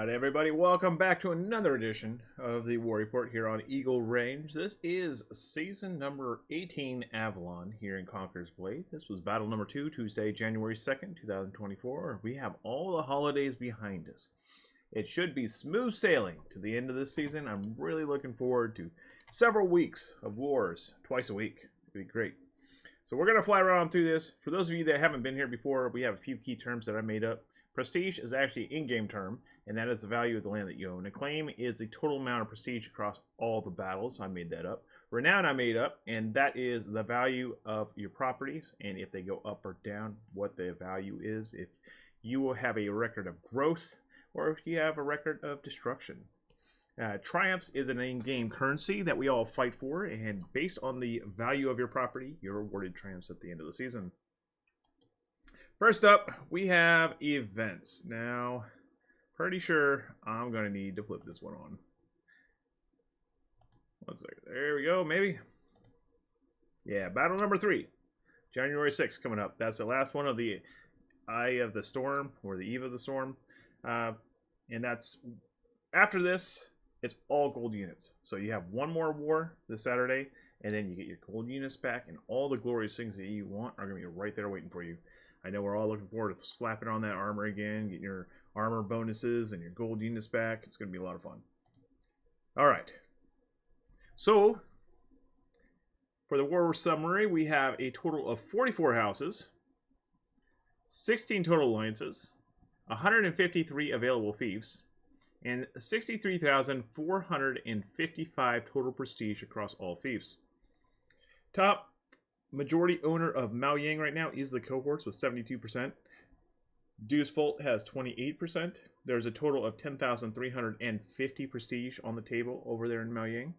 Everybody, welcome back to another edition of the War Report here on Eagle Range. This is season number 18 Avalon here in Conqueror's Blade. This was battle number 2, Tuesday, January 2nd, 2024. We have all the holidays behind us. It should be smooth sailing to the end of this season. I'm really looking forward to several weeks of wars, twice a week. It'll be great. So we're going to fly around through this. For those of you that haven't been here before, we have a few key terms that I made up. Prestige is actually an in-game term, and that is the value of the land that you own. Acclaim is the total amount of prestige across all the battles. I made that up. Renown I made up, and that is the value of your properties, and if they go up or down, what the value is. If you will have a record of growth, or if you have a record of destruction. Triumphs is an in-game currency that we all fight for, and based on the value of your property, you're awarded triumphs at the end of the season. First up, we have events. Now, pretty sure I'm going to need to flip this one on. One second. There we go, maybe. Yeah, battle number 3. January 6th coming up. That's the last one of the Eye of the Storm, or the Eve of the Storm. And that's, after this, it's all gold units. So you have one more war this Saturday, and then you get your gold units back, and all the glorious things that you want are going to be right there waiting for you. I know we're all looking forward to slapping on that armor again, getting your armor bonuses and your gold units back. It's going to be a lot of fun. All right. So, for the war summary, we have a total of 44 houses, 16 total alliances, 153 available fiefs, and 63,455 total prestige across all fiefs. Top majority owner of Miaoying right now is the cohorts with 72%. Deus Vult has 28%. There's a total of 10,350 prestige on the table over there in Miaoying.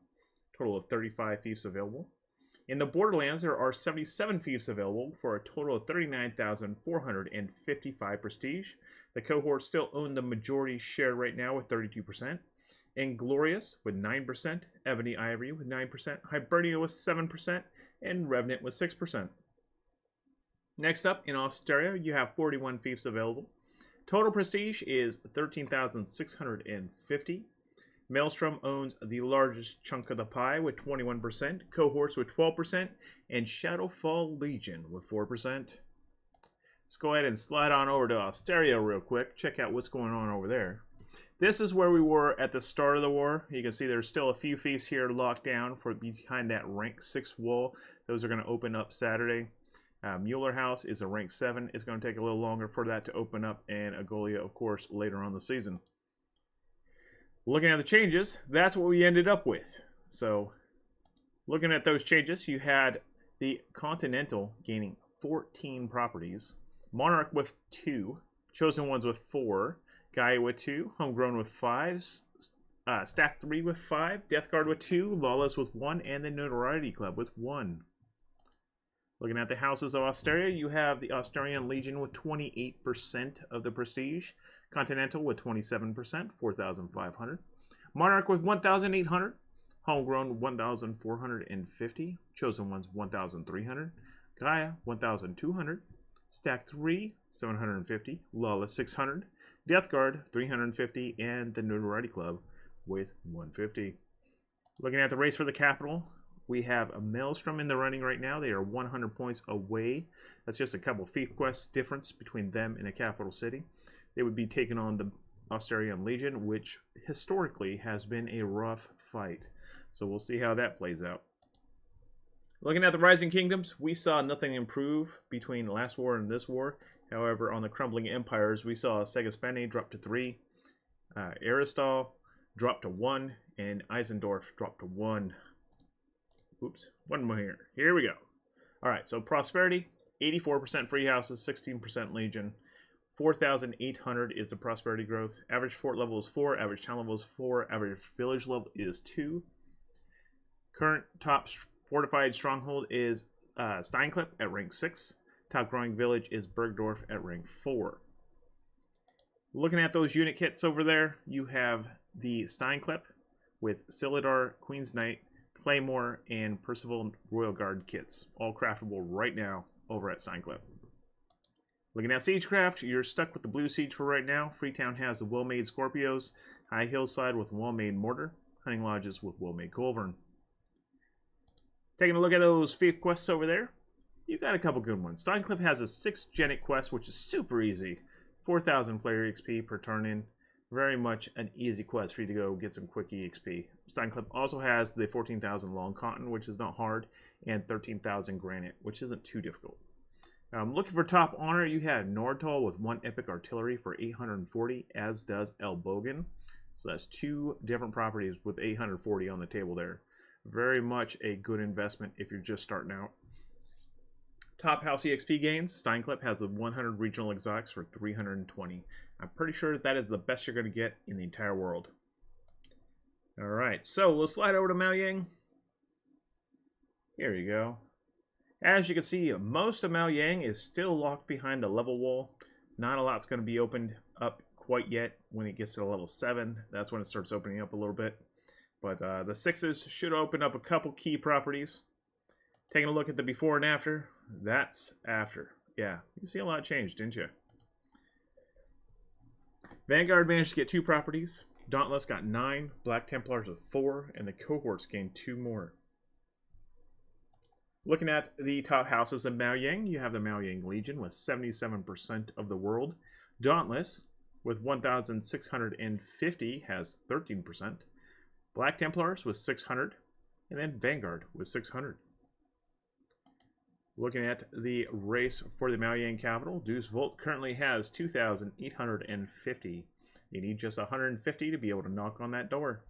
Total of 35 fiefs available. In the Borderlands, there are 77 fiefs available for a total of 39,455 prestige. The cohorts still own the majority share right now with 32%. Inglorious with 9%. Ebony Ivory with 9%. Hibernia with 7%. And Revenant with 6%. Next up, in Australia, you have 41 fiefs available. Total prestige is 13,650. Maelstrom owns the largest chunk of the pie with 21%, Cohorts with 12%, and Shadowfall Legion with 4%. Let's go ahead and slide on over to Australia real quick, check out what's going on over there. This is where we were at the start of the war. You can see there's still a few fiefs here locked down for behind that rank 6 wall. Those are going to open up Saturday. Mueller House is a rank 7. It's going to take a little longer for that to open up, and Agolia, of course, later on the season. Looking at the changes, that's what we ended up with. So, Looking at those changes, you had the Continental gaining 14 properties, Monarch with 2, Chosen Ones with 4, Gaia with 2, Homegrown with 5, Stack 3 with 5, Death Guard with 2, Lawless with 1, and the Notoriety Club with 1. Looking at the houses of Osteria, you have the Austerian Legion with 28% of the prestige, Continental with 27%, 4,500, Monarch with 1,800, Homegrown 1,450, Chosen Ones 1,300, Gaia 1,200, Stack 3 750, Lawless 600, Death Guard 350, and the Notoriety Club with 150. Looking at the race for the capital, we have a Maelstrom in the running right now. They are 100 points away. That's just a couple Fief quests difference between them and a capital city. They would be taking on the Austerian Legion, which historically has been a rough fight. So we'll see how that plays out. Looking at the Rising Kingdoms, we saw nothing improve between last war and this war. However, on the Crumbling Empires, we saw Segaspene drop to 3, Aristal drop to 1, and Eisendorf drop to 1. Oops, one more here. Here we go. All right, so Prosperity, 84% free houses, 16% Legion. 4,800 is the Prosperity growth. Average fort level is 4, average town level is 4, average village level is 2. Current top fortified stronghold is Steinklepp at rank 6. Top growing village is Bergdorf at rank 4. Looking at those unit kits over there, you have the Steinklepp with Silidar, Queen's Knight, Claymore, and Percival Royal Guard kits, all craftable right now over at Steinklepp. Looking at Siegecraft, you're stuck with the Blue Siege for right now. Freetown has the well-made Scorpios, High Hillside with well-made Mortar, Hunting Lodges with well-made Culverin. Taking a look at those Fief quests over there, you've got a couple good ones. Steinklepp has a 6 Genic quest, which is super easy. 4,000 player XP per turn-in. Very much an easy quest for you to go get some quick EXP. Steinklepp also has the 14,000 Long Cotton, which is not hard, and 13,000 Granite, which isn't too difficult. Looking for top honor, you have Nordtal with 1 Epic Artillery for 840, as does Elbogen. So that's 2 different properties with 840 on the table there. Very much a good investment if you're just starting out. Top house EXP gains, Steinklepp has the 100 regional exotics for 320. I'm pretty sure that is the best you're going to get in the entire world. Alright, so we'll slide over to Maoyang. Here you go. As you can see, most of Maoyang is still locked behind the level wall. Not a lot's going to be opened up quite yet. When it gets to level 7, that's when it starts opening up a little bit. But the 6s should open up a couple key properties. Taking a look at the before and after, that's after. Yeah, you see a lot changed, didn't you? Vanguard managed to get 2 properties. Dauntless got 9, Black Templars with 4, and the cohorts gained 2 more. Looking at the top houses of Maoyang, you have the Maoyang Legion with 77% of the world. Dauntless with 1,650 has 13%. Black Templars with 600, and then Vanguard with 600. Looking at the race for the Maoyang capital, Deuce Volt currently has 2,850. You need just 150 to be able to knock on that door.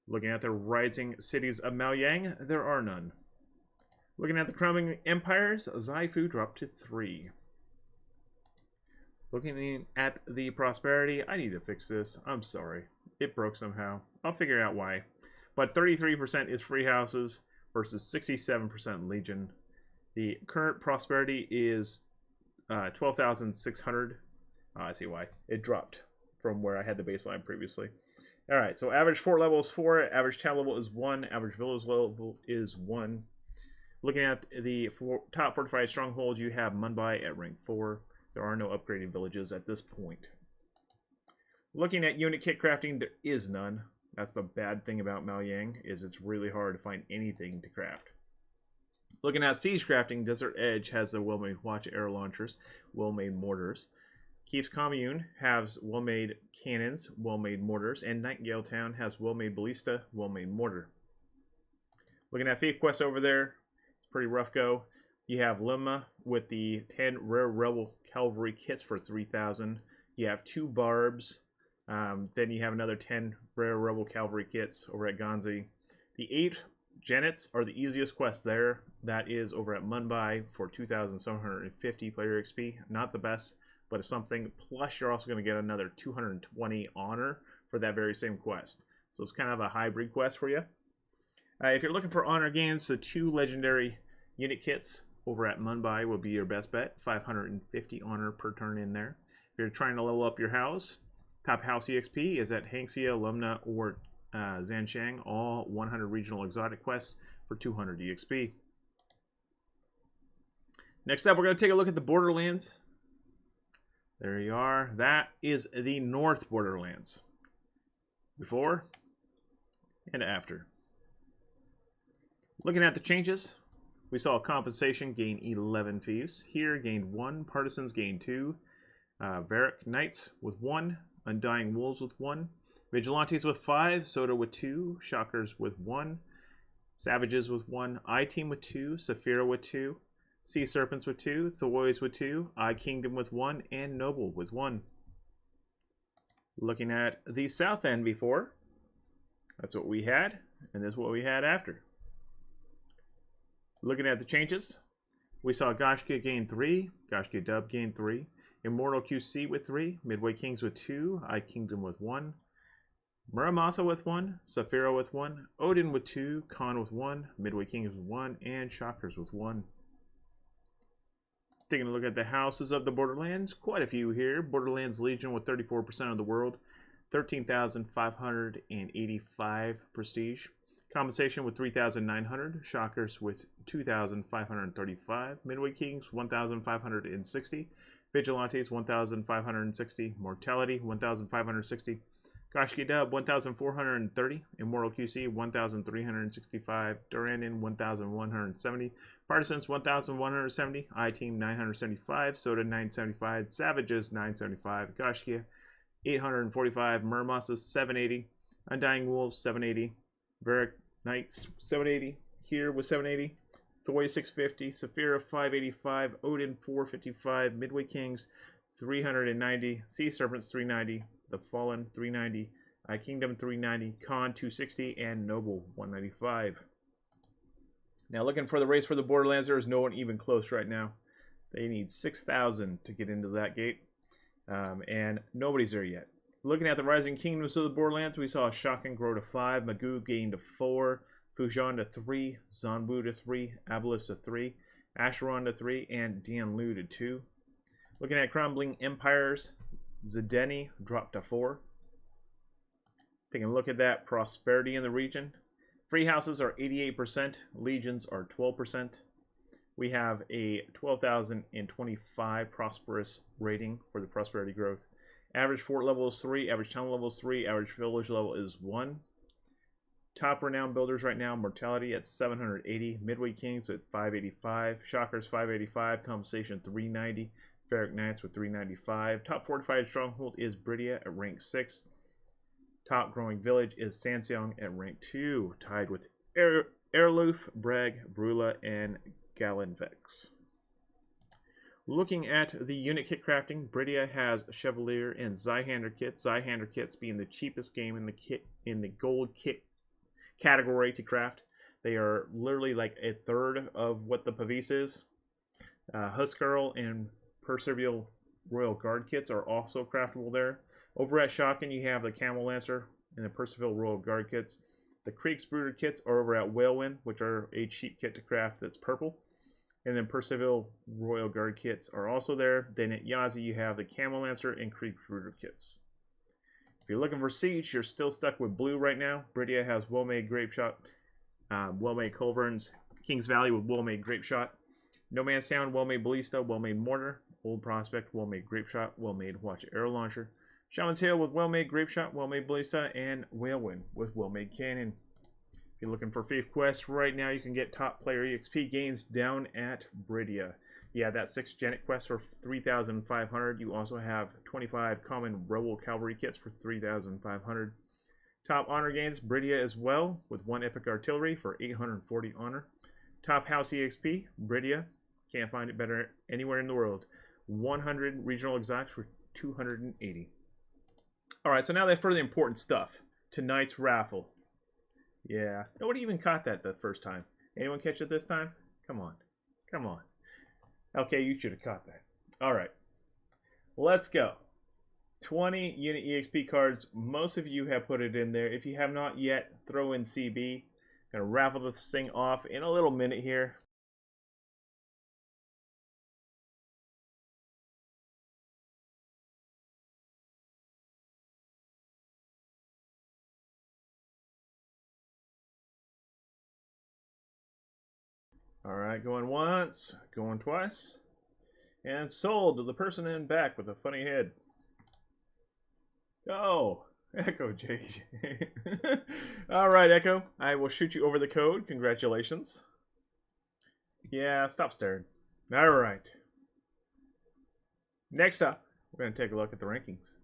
Looking at the rising cities of Maoyang, there are none. Looking at the crumbling empires, Zaifu dropped to 3. Looking at the prosperity, I need to fix this. I'm sorry. It broke somehow. I'll figure out why. But 33% is free houses versus 67% Legion. The current prosperity is 12,600. I see why. It dropped from where I had the baseline previously. Alright, so average fort level is 4, average town level is 1, average village level is 1. Looking at the top fortified strongholds, you have Mumbai at rank 4. There are no upgraded villages at this point. Looking at unit kit crafting, there is none. That's the bad thing about Maoyang, is it's really hard to find anything to craft. Looking at siege crafting, Desert Edge has the well-made Watch air launchers, well-made mortars. Keith's Commune has well-made cannons, well-made mortars, and Nightingale Town has well-made ballista, well-made mortar. Looking at Fief Quest over there, it's pretty rough go. You have Limma with the 10 Rare Rebel Cavalry kits for 3,000. You have 2 Barbs, Then you have another 10 rare Rebel Cavalry kits over at Gonzi. The 8 Janets are the easiest quest there. That is over at Mumbai for 2,750 player XP. Not the best, but it's something. Plus, you're also going to get another 220 honor for that very same quest. So it's kind of a hybrid quest for you. If you're looking for honor gains, the 2 legendary unit kits over at Mumbai will be your best bet. 550 honor per turn in there. If you're trying to level up your house, top house EXP is at Hangxia, Lumna, or Zanshang, all 100 regional exotic quests for 200 EXP. Next up, we're going to take a look at the Borderlands. There you are. That is the North Borderlands. Before and after. Looking at the changes, we saw compensation gain 11 thieves. Here gained 1, partisans gained 2, Varric Knights with 1, Undying Wolves with 1, Vigilantes with 5, Soda with 2, Shockers with 1, Savages with 1, I-Team with 2, Saphira with 2, Sea Serpents with 2, Thoys with 2, I-Kingdom with 1, and Noble with 1. Looking at the South End before, that's what we had, and this is what we had after. Looking at the changes, we saw Gashka gain 3, Gashka Dub gain 3, Immortal QC with 3, Midway Kings with 2, I-Kingdom with 1, Muramasa with 1, Saphira with 1, Odin with 2, Khan with 1, Midway Kings with 1, and Shockers with 1. Taking a look at the houses of the Borderlands, quite a few here. Borderlands Legion with 34% of the world, 13,585 prestige. Compensation with 3,900, Shockers with 2,535, Midway Kings 1,560, Vigilantes 1,560, Mortality 1,560, Gashki Dub 1,430, Immortal QC 1,365, Durandon 1,170, Partisans 1,170, I-Team 975, Soda 975, Savages 975, Gashkia 845, Muramasa 780, Undying Wolves 780, Varric Knights 780, here with 780, Thoy 650, Saphira 585, Odin 455, Midway Kings 390, Sea Serpents 390, The Fallen 390, I-Kingdom 390, Khan 260, and Noble 195. Now looking for the race for the Borderlands, there is no one even close right now. They need 6,000 to get into that gate, and nobody's there yet. Looking at the Rising Kingdoms of the Borderlands, we saw Shotgun grow to 5, Magoo gain to 4, Fujian to 3, Zanbu to 3, Abelis to 3, Acheron to 3, and Dianlu to 2. Looking at Crumbling Empires, Zedeni dropped to 4. Taking a look at that, Prosperity in the region. Free houses are 88%, Legions are 12%. We have a 12,025 Prosperous rating for the Prosperity growth. Average fort level is 3, average town level is 3, average village level is 1. Top renowned builders right now, Mortality at 780, Midway Kings at 585, Shockers 585, Compensation 390, Varric Knights with 395. Top fortified stronghold is Bridia at rank 6. Top growing village is Sanseong at rank 2, tied with Erluf, Bragg, Brula, and Galenvex. Looking at the unit kit crafting, Bridia has Chevalier and Zweihander kits. Zweihander kits being the cheapest game in the gold kit category to craft. They are literally like a third of what the Pavis is. Huskarl and Percival Royal Guard kits are also craftable there. Over at Shotgun, you have the Camel Lancer and the Percival Royal Guard kits. The Kriegsbruder kits are over at Whalewind, which are a cheap kit to craft that's purple. And then Percival Royal Guard kits are also there. Then at Yazi, you have the Camel Lancer and Kriegsbruder kits. If you're looking for Siege, you're still stuck with blue right now. Bridia has well-made Grapeshot, well-made Culverins, Kings Valley with well-made Grapeshot, No Man's Town, well-made Ballista, well-made Mortar, Old Prospect, well-made Grapeshot, well-made Watch Arrow Launcher, Shaman's Hill with well-made Grapeshot, well-made Ballista, and Whalewind with well-made Cannon. If you're looking for Thief Quest right now, you can get top player EXP gains down at Bridia. Yeah, that 6 Janet quest for 3,500. You also have 25 common Rebel Cavalry kits for 3,500. Top honor gains, Bridia as well, with 1 Epic Artillery for 840 honor. Top house EXP, Bridia. Can't find it better anywhere in the world. 100 regional exotics for 280. All right, so now that for the important stuff. Tonight's raffle. Yeah. Nobody even caught that the first time. Anyone catch it this time? Come on. Come on. Okay, you should have caught that. All right. Let's go. 20 unit EXP cards. Most of you have put it in there. If you have not yet, throw in CB. Gonna raffle this thing off in a little minute here. All right, going once, going twice, and sold to the person in back with a funny head. Oh, Echo JJ. All right, Echo. I will shoot you over the code. Congratulations. Yeah, stop staring. All right. Next up, we're going to take a look at the rankings.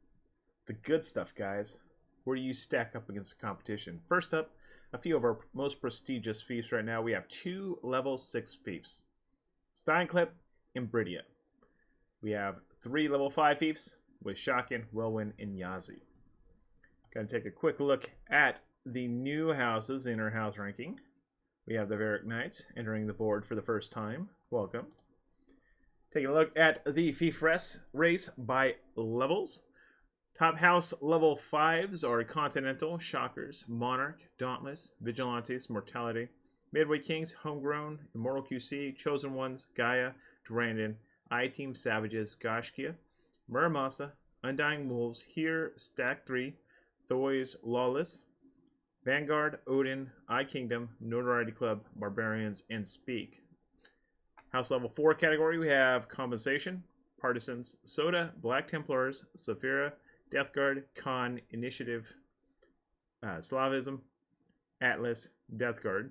The good stuff, guys. Where do you stack up against the competition? First up, a few of our most prestigious fiefs right now. We have 2 level 6 fiefs. Steinclip and Bridia. We have 3 level 5 fiefs with Shotgun, Welwyn, and Yazi. Gonna take a quick look at the new houses in our house ranking. We have the Varric Knights entering the board for the first time. Welcome. Taking a look at the fief race by levels. Top house level 5s are Continental, Shockers, Monarch, Dauntless, Vigilantes, Mortality, Midway Kings, Homegrown, Immortal QC, Chosen Ones, Gaia, Durandon, I-Team Savages, Gashkia, Muramasa, Undying Wolves, Here, Stack 3, Thoys, Lawless, Vanguard, Odin, I-Kingdom, Notoriety Club, Barbarians, and Speak. House level 4 category, we have Compensation, Partisans, Soda, Black Templars, Saphira, Death Guard, Khan, Initiative, Slavism, Atlas, Death Guard,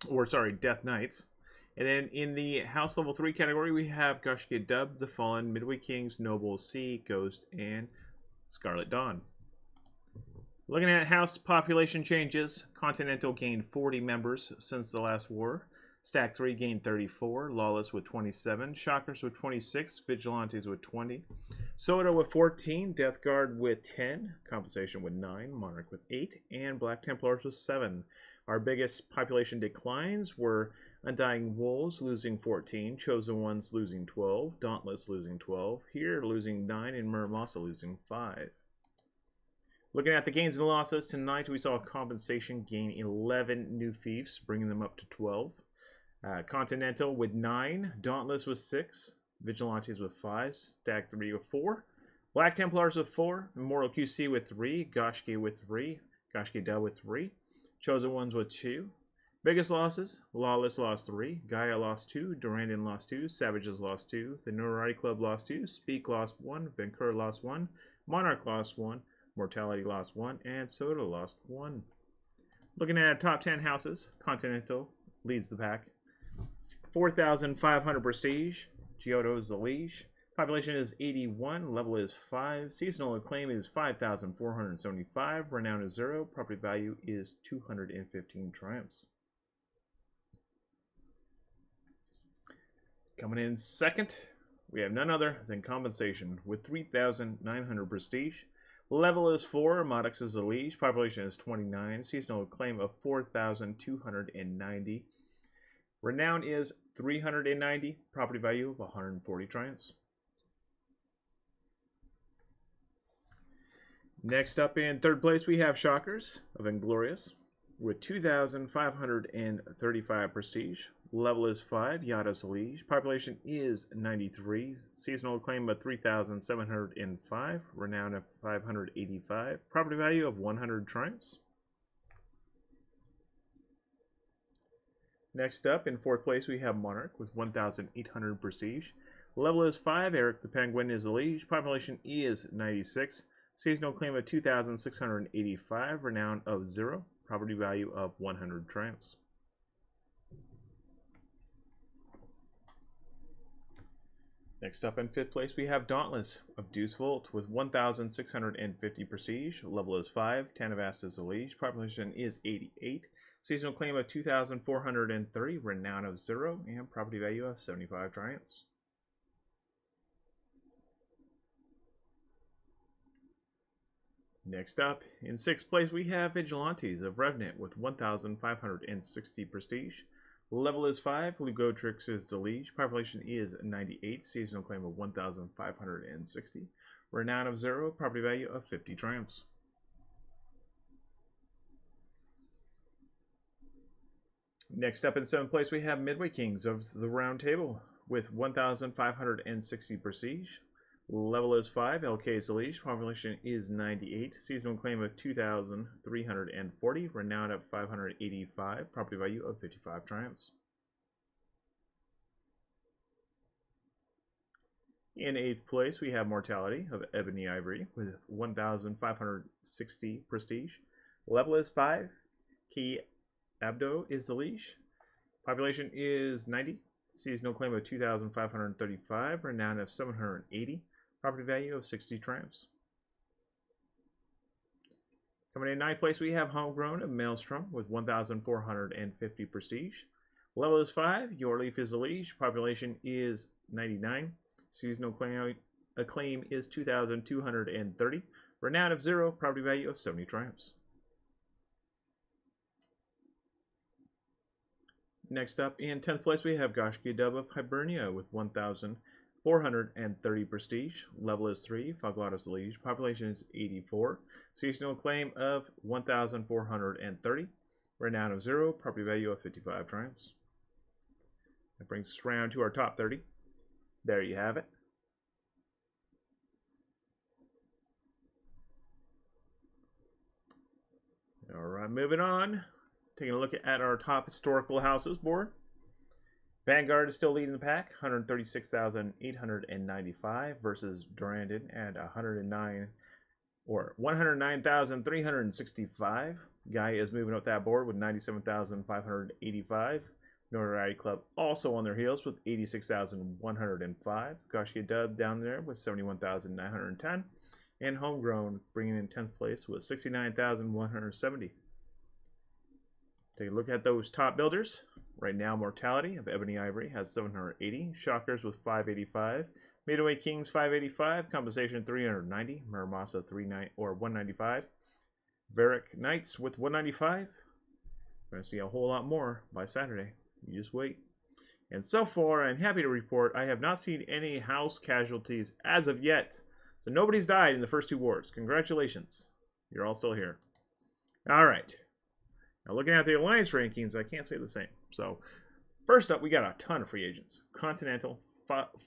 or sorry, Death Knights. And then in the House Level 3 category, we have Gashkia Dub, The Fallen, Midway Kings, Noble, Sea, Ghost, and Scarlet Dawn. Looking at House population changes, Continental gained 40 members since the last war. Stack 3 gained 34, Lawless with 27, Shockers with 26, Vigilantes with 20, Soda with 14, Death Guard with 10, Compensation with 9, Monarch with 8, and Black Templars with 7. Our biggest population declines were Undying Wolves losing 14, Chosen Ones losing 12, Dauntless losing 12, Here losing 9, and Muramasa losing 5. Looking at the gains and losses, tonight we saw Compensation gain 11 new fiefs, bringing them up to 12. Continental with 9, Dauntless with 6, Vigilantes with 5, Stack 3 with 4, Black Templars with 4, Immortal QC with 3, Gashki with 3, Gashki Dell with 3, Chosen Ones with 2. Biggest losses, Lawless lost 3, Gaia lost 2, Durandon lost 2, Savages lost 2, the Notoriety Club lost 2, Speak lost 1, Vancouver lost 1, Monarch lost 1, Mortality lost 1, and Soda lost 1. Looking at top 10 houses, Continental leads the pack. 4,500 prestige. Giotto is the liege. Population is 81. Level is 5. Seasonal acclaim is 5,475. Renown is 0. Property value is 215 triumphs. Coming in second, we have none other than Compensation with 3,900 prestige. Level is 4. Modex is the liege. Population is 29. Seasonal acclaim of 4,290. Renown is 390, property value of 140 triumphs. Next up in third place, we have Shockers of Inglorious with 2,535 prestige. Level is 5, Yada's liege. Population is 93. Seasonal acclaim of 3,705. Renown of 585. Property value of 100 triumphs. Next up, in fourth place, we have Monarch with 1,800 prestige. Level is 5. Eric the Penguin is the liege. Population is 96. Seasonal claim of 2,685. Renown of 0. Property value of 100 triumphs. Next up in fifth place, we have Dauntless of Deuce Volt with 1,650 prestige. Level is 5. Tanavast is the liege. Population is 88. Seasonal claim of 2,430, renown of 0, and property value of 75 triumphs. Next up, in 6th place, we have Vigilantes of Revenant with 1,560 prestige. Level is 5. Lugotrix is the liege. Population is 98. Seasonal claim of 1,560. Renown of 0. Property value of 50 triumphs. Next up in 7th place, we have Midway Kings of the Round Table with 1,560 prestige. Level is 5. LK is the liege. Population is 98. Seasonal claim of 2,340. Renown of 585. Property value of 55 triumphs. In 8th place, we have Mortality of Ebony Ivory with 1,560 prestige. Level is 5. Key Abdo is the liege. Population is 90. Seasonal claim of 2,535. Renown of 780. Property value of 60 triumphs. Coming in 9th place, we have Homegrown of Maelstrom with 1,450 prestige. Level is 5. Your Leaf is the liege. Population is 99. Seasonal claim is 2,230. Renown of 0. Property value of 70 triumphs. Next up, in 10th place, we have Goshki Dub of Hibernia with 1,430 prestige. Level is 3. Foglotus liege. Population is 84. Seasonal claim of 1,430. Renown of 0. Property value of 55 triumphs. That brings us around to our top 30. There you have it. All right, moving on. Taking a look at our top historical houses board. Vanguard is still leading the pack, 136,895 versus Durandon at 109,365. Guy is moving up that board with 97,585. Notoriety Club also on their heels with 86,105. Goshki Dub down there with 71,910. And Homegrown bringing in 10th place with 69,170. Take a look at those top builders. Right now, Mortality of Ebony Ivory has 780. Shockers with 585. Midway Kings 585. Compensation 390. Muramasa 195. Varric Knights with 195. We're going to see a whole lot more by Saturday. You just wait. And so far, I'm happy to report I have not seen any house casualties as of yet. So nobody's died in the first 2 wars. Congratulations. You're all still here. All right. Now, looking at the Alliance rankings, I can't say the same. So, first up, we got a ton of free agents. Continental,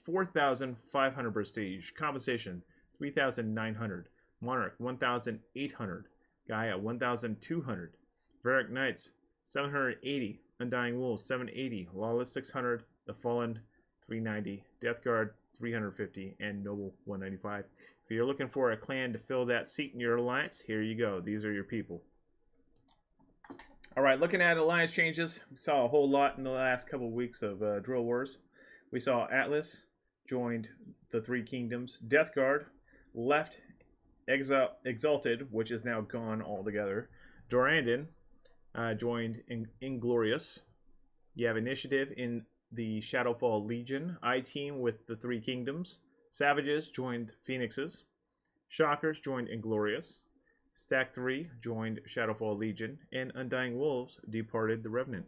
4,500 prestige. Compensation, 3,900. Monarch, 1,800. Gaia, 1,200. Varric Knights, 780. Undying Wolves, 780. Lawless, 600. The Fallen, 390. Death Guard, 350. And Noble, 195. If you're looking for a clan to fill that seat in your alliance, here you go. These are your people. All right, looking at alliance changes, we saw a whole lot in the last couple of weeks of Drill Wars. We saw Atlas joined the 3 Kingdoms. Death Guard left Exalted, which is now gone altogether. Durandon joined Inglorious. You have Initiative in the Shadowfall Legion. I-Team with the 3 Kingdoms. Savages joined Phoenixes. Shockers joined Inglorious. Stack 3 joined Shadowfall Legion, and Undying Wolves departed the Revenant.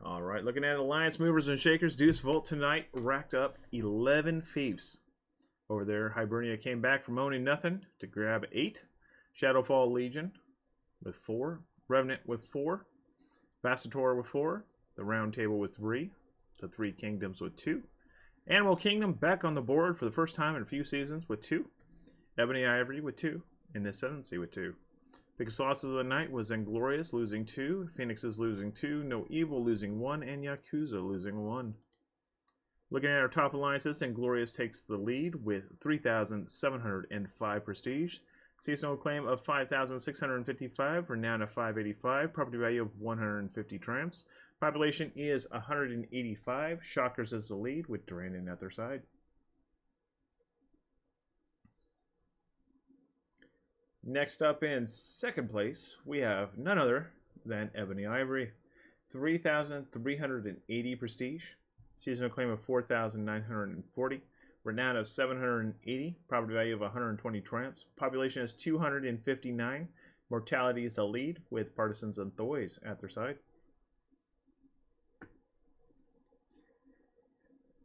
Alright, looking at Alliance Movers and Shakers, Deuce Vault tonight racked up 11 fiefs. Over there, Hibernia came back from owning nothing to grab 8. Shadowfall Legion with 4. Revenant with 4. Vastator with 4. The Round Table with 3. The 3 Kingdoms with 2. Animal Kingdom back on the board for the first time in a few seasons with 2. Ebony Ivory with 2, and Ascendancy with 2. Biggest losses of the night was Inglorious losing 2, Phoenixes losing 2, No Evil losing 1, and Yakuza losing 1. Looking at our top alliances, Inglorious takes the lead with 3,705 prestige. Seasonal claim of 5,655, Renown of 585, property value of 150 triumphs. Population is 185. Shockers is the lead with Durandon at their side. Next up in second place, we have none other than Ebony Ivory. 3,380 prestige. Seasonal claim of 4,940. Renown of 780. Property value of 120 triumphs. Population is 259. Mortality is a lead with Partisans and Thoys at their side.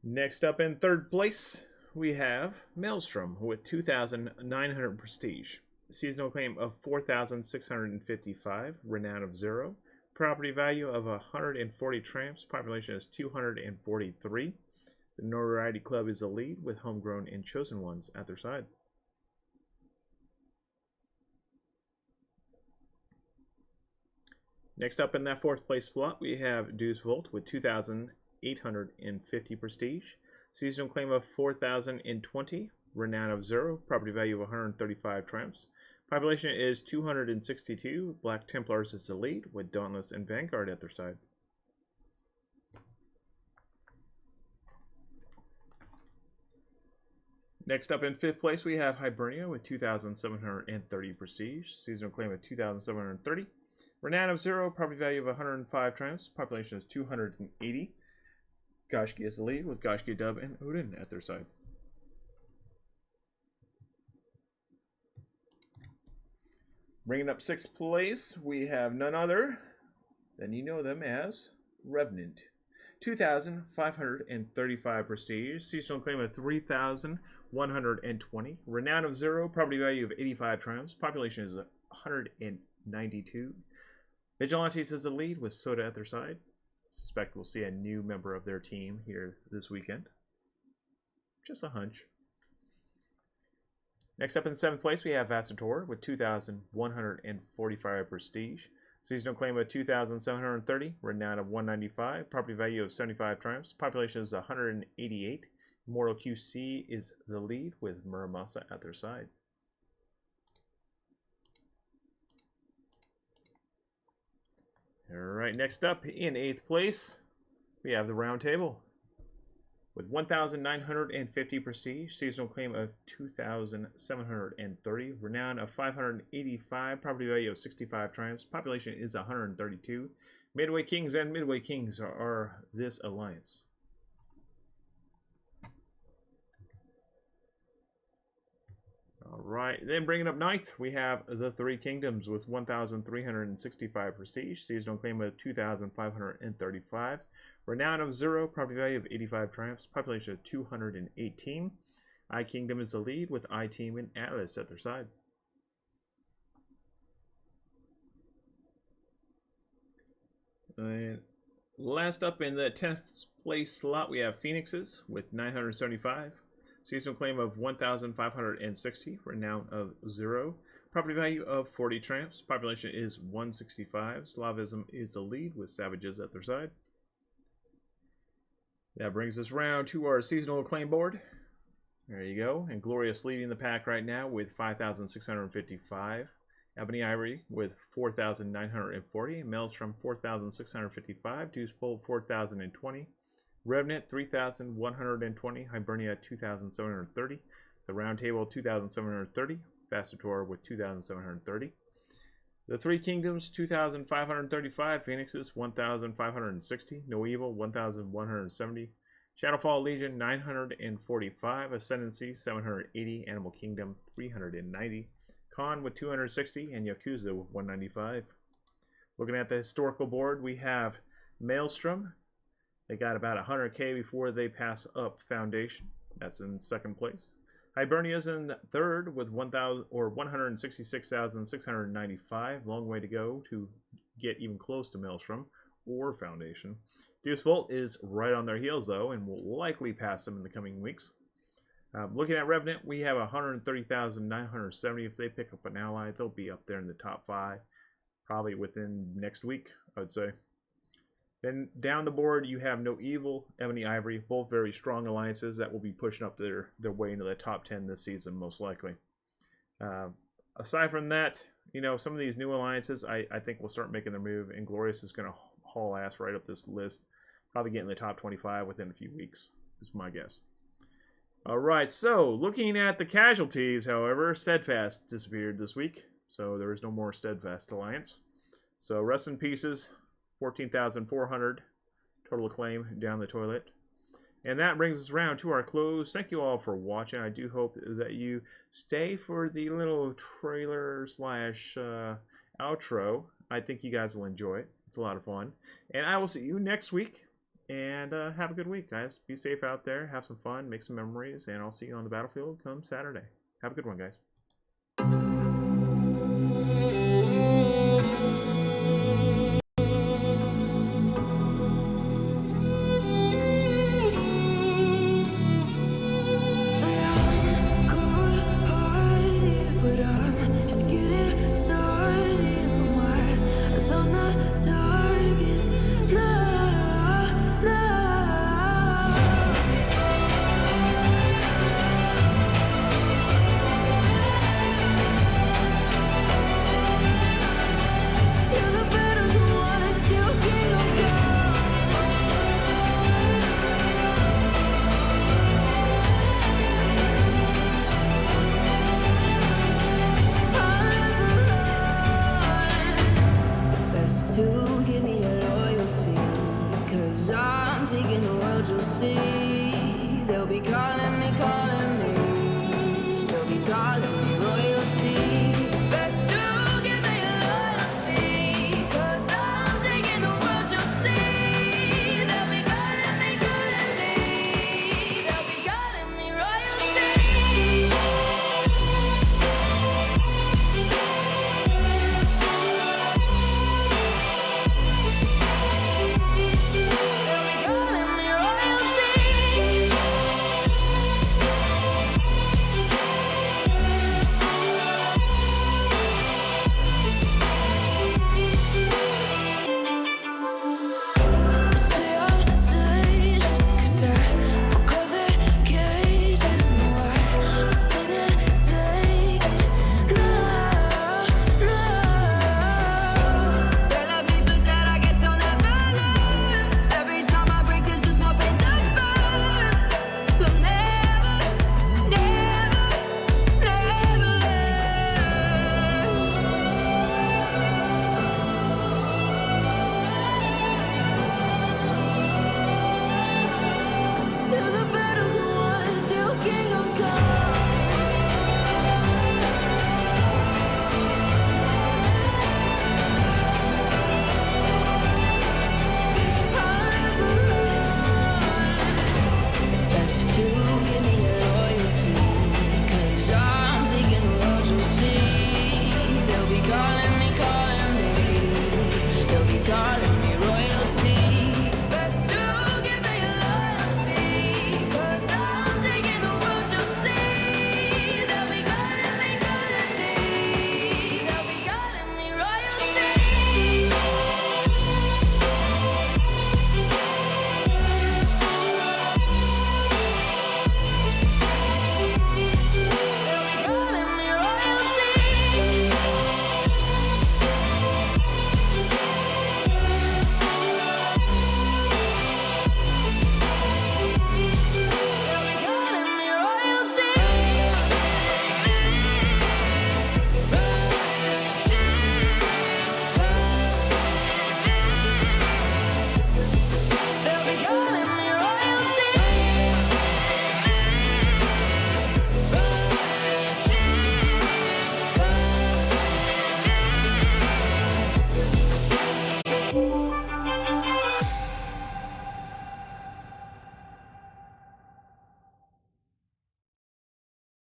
Next up in third place, we have Maelstrom with 2,900 prestige. Seasonal claim of 4,655. Renown of 0. Property value of 140 triumphs. Population is 243. The Notoriety Club is the lead with Homegrown and Chosen Ones at their side. Next up in that fourth place slot, we have Deuce Volt with 2,850 prestige. Seasonal claim of 4,020. Renown of 0. Property value of 135 triumphs. Population is 262. Black Templars is the lead with Dauntless and Vanguard at their side. Next up in fifth place, we have Hibernia with 2,730 prestige. Seasonal claim of 2,730. Renown of 0. Property value of 105 triumphs. Population is 280. Goshki is the lead with Goshki Dub and Odin at their side. Bringing up sixth place, we have none other than you know them as Revenant. 2,535 prestige. Seasonal claim of 3,120. Renown of 0. Property value of 85 triumphs. Population is 192. Vigilantes is the lead with Soda at their side. Suspect we'll see a new member of their team here this weekend. Just a hunch. Next up in seventh place, we have Vastator with 2,145 prestige. Seasonal claim of 2,730. Renown of 195. Property value of 75 triumphs. Population is 188. Immortal QC is the lead with Muramasa at their side. Alright, next up in eighth place, we have the Round Table with 1,950 prestige. Seasonal claim of 2,730. Renown of 585. Property value of 65 triumphs. Population is 132. Midway Kings and Midway Kings are this alliance. Alright, then bringing up ninth, we have the Three Kingdoms with 1,365 prestige. Seasonal claim of 2,535. Renown of 0. Property value of 85 triumphs. Population of 218. I Kingdom is the lead with I Team and Atlas at their side. And last up in the 10th place slot, we have Phoenixes with 975. Seasonal claim of 1,560. Renown of 0. Property value of 40 triumphs. Population is 165. Slavism is the lead with Savages at their side. That brings us round to our seasonal acclaim board. There you go. And Glorious leading the pack right now with 5,655. Ebony Ivory with 4,940. Maelstrom 4,655. Deuce Volt 4,020. Revenant 3,120. Hibernia 2,730. The Round Table 2,730. Vastator with 2,730. The Three Kingdoms 2,535. Phoenixes 1,560. No Evil 1,170. Shadowfall Legion 945. Ascendancy 780. Animal Kingdom 390. Khan with 260 and Yakuza with 195. Looking at the historical board, we have Maelstrom. They got about 100k before they pass up Foundation. That's in second place. Hibernia's in third with 166,695. Long way to go to get even close to Maelstrom or Foundation. Deuce Volt is right on their heels though, and will likely pass them in the coming weeks. Looking at Revenant, we have 130,970. If they pick up an ally, they'll be up there in the top 5, probably within next week, I would say. Then down the board, you have No Evil, Ebony Ivory, both very strong alliances that will be pushing up their way into the top 10 this season, most likely. Aside from that, you know, some of these new alliances, I think will start making their move, and Glorious is going to haul ass right up this list. Probably get in the top 25 within a few weeks, is my guess. All right, so looking at the casualties, however, Steadfast disappeared this week, so there is no more Steadfast Alliance. So rest in pieces, 14,400 total acclaim down the toilet. And that brings us around to our close. Thank you all for watching. I do hope that you stay for the little trailer slash outro. I think you guys will enjoy it. It's a lot of fun. And I will see you next week. And have a good week, guys. Be safe out there. Have some fun. Make some memories. And I'll see you on the battlefield come Saturday. Have a good one, guys.